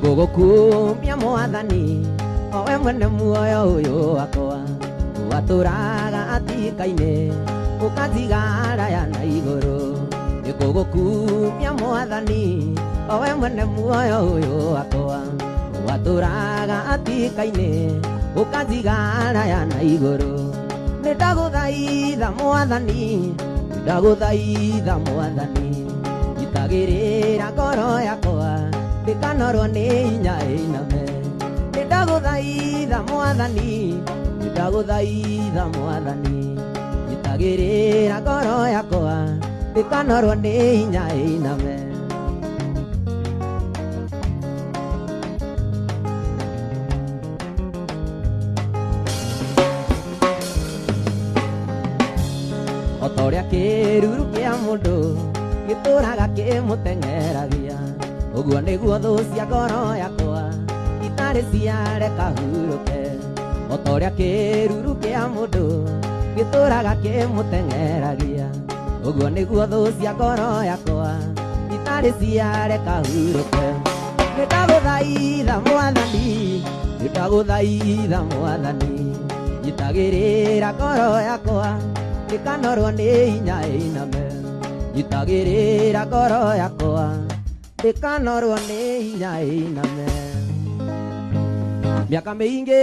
Nikugukumia Mwathani, owe mwene muoyo uyu wakwa, waturaga atikaine ukatiga ya na iguru. Nikugukumia Mwathani, owe mwene muoyo uyu wakwa, waturaga atikaine ukatiga ya na iguru. Nindaguthaitha Mwathani, ndaguthaitha Mwathani, itagirira ngoro yakwa ndikanorwo ni hinya iname. Nindaguthaitha Mwathani, ndaguthaitha Mwathani, itagirira ngoro yakwa ndikanorwo ni hinya iname. Otoria kiruru kia mundu gituraga kimuteng'eragia, uguo niguo thu cia ngoro yakwa itari ciareka huruke. Otoria kiruru kia mundu gituraga kimuteng'eragia, uguo niguo thu cia ngoro yakwa itari ciareka huruke. Nindaguthaitha Mwathani, ndaguthaitha Mwathani, itagirira ngoro yakwa ndikanorwo ni hinya iname. Itagirira ngoro yakwa ndikanorwo ni hinya iname. Miaka mingi